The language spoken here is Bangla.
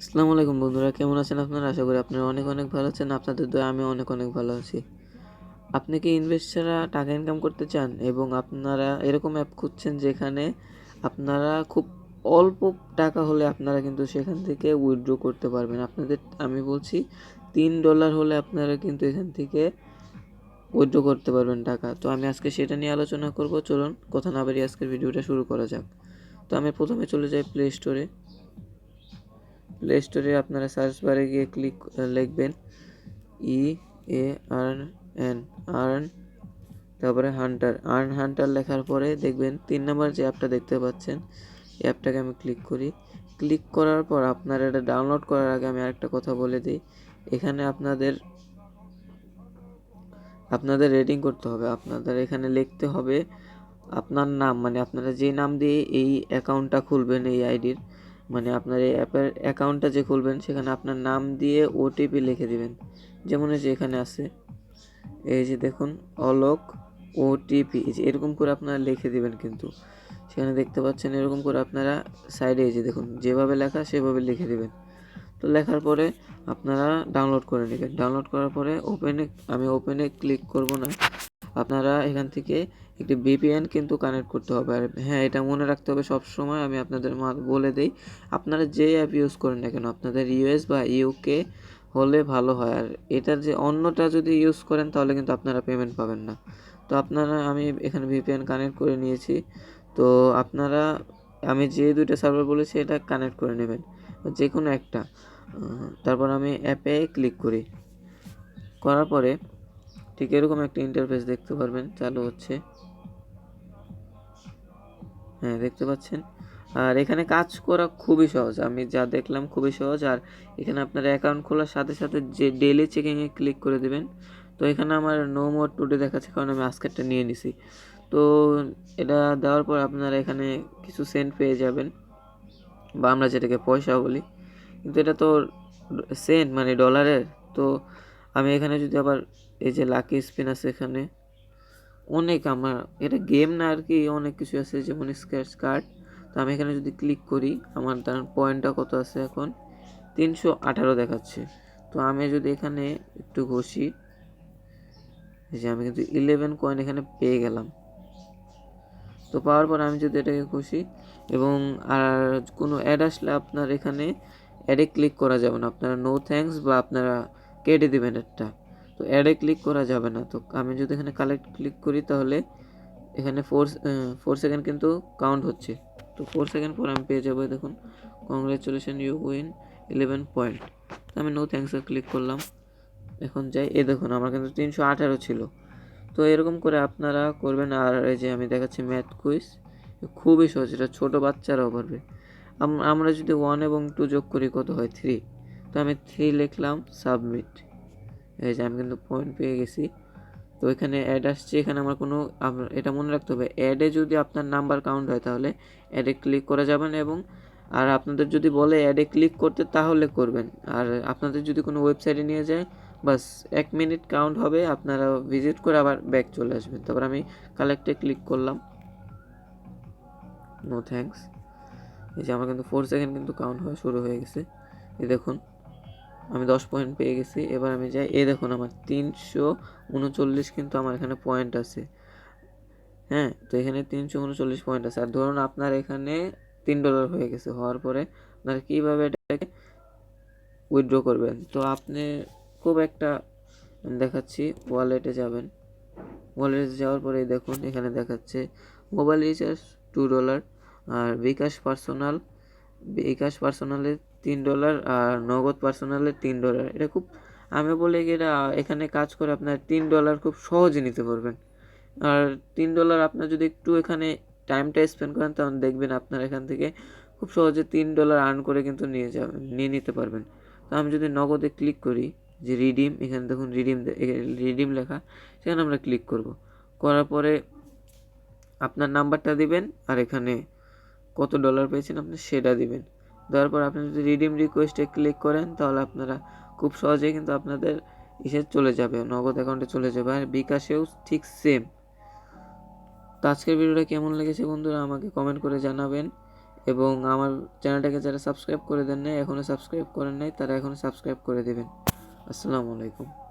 আসসালামু আলাইকুম বন্ধুরা, কেমন আছেন আপনারা? আশা করি আপনারা অনেক অনেক ভালো আছেন। আপনাদের দয়ায় আমি অনেক অনেক ভালো আছি। আপনি কি ইনভেস্ট ছাড়া টাকা ইনকাম করতে চান এবং আপনারা এরকম অ্যাপ খুঁজছেন যেখানে আপনারা খুব অল্প টাকা হলে আপনারা কিন্তু সেখান থেকে উইথড্র করতে পারবেন। আপনাদের আমি বলছি $3 হলে আপনারা কিন্তু এখান থেকে উইথড্র করতে পারবেন টাকা। তো আমি আজকে সেটা নিয়ে আলোচনা করব। চলুন কথা না বাড়িয়ে আজকের ভিডিওটা শুরু করা যাক। তো আমি প্রথমে চলে যাই প্লে স্টোরে। প্লে স্টোরে আপনারা সার্চ বারে গিয়ে লিখবেন EARN আর্ন, তারপরে হান্টার লেখার পরে দেখবেন 3 নম্বর যে অ্যাপটা দেখতে পাচ্ছেন, এই অ্যাপটাকে আমি ক্লিক করি। ক্লিক করার পর আপনারা এটা ডাউনলোড করার আগে আমি আরেকটা কথা বলে দিই। এখানে আপনাদের রেটিং করতে হবে। আপনাদের এখানে লিখতে হবে আপনার নাম, মানে আপনারা যে নাম দিয়ে এই অ্যাকাউন্টটা খুলবেন, এই আইডির মানে আপনার এই অ্যাপের অ্যাকাউন্টটা যে খুলবেন সেখানে আপনার নাম দিয়ে ওটিপি লিখে দিবেন। যেমন এই যে এখানে আছে, এই যে দেখুন অলোক ওটিপি, এই যে এরকম করে আপনারা লিখে দিবেন। কিন্তু সেখানে দেখতে পাচ্ছেন এরকম করে আপনারা সাইডে এই যে দেখুন যেভাবে লেখা সেভাবে লিখে দিবেন। তো লেখার পরে আপনারা ডাউনলোড করে নেবেন। ডাউনলোড করার পরে আমি ওপেনে ক্লিক করব না। আপনারা এখান থেকে একটি ভিপিএন কিন্তু কানেক্ট করতে হবে। আর হ্যাঁ, এটা মনে রাখতে হবে সবসময়, আমি আপনাদের বলে দিই, আপনারা যে অ্যাপ ইউজ করেন না কেন আপনাদের ইউএস বা ইউকে হলে ভালো হয়। আর এটার যে অন্যটা যদি ইউজ করেন তাহলে কিন্তু আপনারা পেমেন্ট পাবেন না। তো আমি এখানে ভিপিএন কানেক্ট করে নিয়েছি। তো আপনারা আমি যে দুইটা সার্ভার বলেছি এটা কানেক্ট করে নেবেন, যে কোনো একটা। তারপর আমি অ্যাপে ক্লিক করি। করার পরে ঠিক এরকম একটা ইন্টারফেস দেখতে পারবেন, চালু হচ্ছে। হ্যাঁ, দেখতে পাচ্ছেন। আর এখানে কাজ করা খুবই সহজ, আমি যা দেখলাম খুবই সহজ। আর এখানে আপনার অ্যাকাউন্ট খোলার সাথে সাথে যে ডেইলি চেকিংয়ে ক্লিক করে দেবেন। তো এখানে আমার নো মোর টুডে দেখাচ্ছে, কারণ আমি আজকেরটা নিয়ে নিছি। তো এটা দেওয়ার পর আপনারা এখানে কিছু সেন্ট পেয়ে যাবেন, বা আমরা যেটাকে পয়সা বলি, কিন্তু এটা তো সেন্ট মানে ডলারের। তো আমি এখানে যদি আবার এই যে লাকি স্পিন আছে, এখানে অনেক আমার এটা গেম না আর কি, অনেক কিছু আছে যেমন স্ক্র্যাচ কার্ড। তো আমি এখানে যদি ক্লিক করি, আমার তার পয়েন্টটা কত আছে এখন 318 দেখাচ্ছে। তো আমি যদি এখানে একটু ঘষি, এই যে আমি কিন্তু 11 কয়েন এখানে পেয়ে গেলাম। তো পাওয়ার পর আমি যদি এটাকে ঘষি এবং আর কোনো অ্যাড আসলে আপনার এখানে অ্যাডে ক্লিক করা যাবে না, আপনারা নো থ্যাঙ্কস বা আপনারা কেটে দেবেন একটা। তো অ্যাডে ক্লিক করা যাবে না। তো আমি যদি এখানে কালেক্ট ক্লিক করি তাহলে এখানে 4 সেকেন্ড কিন্তু কাউন্ট হচ্ছে। তো 4 সেকেন্ড পর আমি পেয়ে যাবো, দেখুন কংগ্রেচুলেশন ইউ উইন 11 পয়েন্ট। আমি নো থ্যাঙ্কসে ক্লিক করলাম। এখন যাই, দেখুন আমার কিন্তু 318 ছিল। তো এরকম করে আপনারা করবেন। আর এই যে আমি দেখাচ্ছি ম্যাথ কুইজ, খুবই সহজ, এটা ছোটো বাচ্চারাও পারবে। আমরা যদি 1 এবং 2 যোগ করি কত হয় 3। তো আমি 3 লিখলাম, সাবমিট। এই যে আমি কিন্তু পয়েন্ট পেয়ে গেছি। তো এখানে অ্যাড আসছে, এখানে আমার কোনো এটা মনে রাখতে হবে, অ্যাডে যদি আপনার নাম্বার কাউন্ট হয় তাহলে অ্যাডে ক্লিক করা যাবে না। এবং আর আপনাদের যদি বলে অ্যাডে ক্লিক করতে তাহলে করবেন। আর আপনাদের যদি কোনো ওয়েবসাইটে নিয়ে যায়, বাস 1 মিনিট কাউন্ট হবে, আপনারা ভিজিট করে আবার ব্যাক চলে আসবেন। তারপর আমি কালেক্টে ক্লিক করলাম, নো থ্যাঙ্কস। এই যে আমার কিন্তু 4 সেকেন্ড কিন্তু কাউন্ট হওয়া শুরু হয়ে গেছে। এই দেখুন আমি 10 পয়েন্ট পেয়ে গেছি। এবার আমি যাই, এই দেখুন আমার 339 কিন্তু আমার এখানে পয়েন্ট আছে। হ্যাঁ, তো এখানে 339 পয়েন্ট আছে। আর ধরুন আপনার এখানে $3 হয়ে গেছে, হওয়ার পরে আপনারা কীভাবে এটাকে উইথড্র করবেন। তো আপনি খুব একটা দেখাচ্ছি, ওয়ালেটে যাবেন। ওয়ালেটে যাওয়ার পরে দেখুন এখানে দেখাচ্ছে মোবাইল রিচার্জ $2, আর বিকাশ পার্সোনালে $3, আর নগদ পার্সোনালে $3। এটা খুব, আমি বলি কি, এটা এখানে কাজ করে আপনার $3 খুব সহজে নিতে পারবেন। আর $3 আপনার যদি একটু এখানে টাইমটা স্পেন্ড করেন তখন দেখবেন আপনার এখান থেকে খুব সহজে $3 আর্ন করে কিন্তু নিয়ে নিতে পারবেন। তো আমি যদি নগদে ক্লিক করি, যে রিডিম, এখানে দেখুন রিডিম লেখা, সেখানে আমরা ক্লিক করব। করার পরে আপনার নাম্বারটা দিবেন আর এখানে কত ডলার পেয়েছেন আপনি সেটা দিবেন। দেওয়ার পর আপনি যদি রিডিম রিকোয়েস্টে ক্লিক করেন তাহলে আপনারা খুব সহজেই কিন্তু আপনাদের চলে যাবে, নগদ অ্যাকাউন্টে চলে যাবে। আর বিকাশেও ঠিক সেম। তো আজকের ভিডিওটা কেমন লেগেছে বন্ধুরা আমাকে কমেন্ট করে জানাবেন, এবং আমার চ্যানেলটাকে যারা সাবস্ক্রাইব করে দেন নাই, এখনও সাবস্ক্রাইব করেন নাই, তারা এখনও সাবস্ক্রাইব করে দেবেন। আসসালামু আলাইকুম।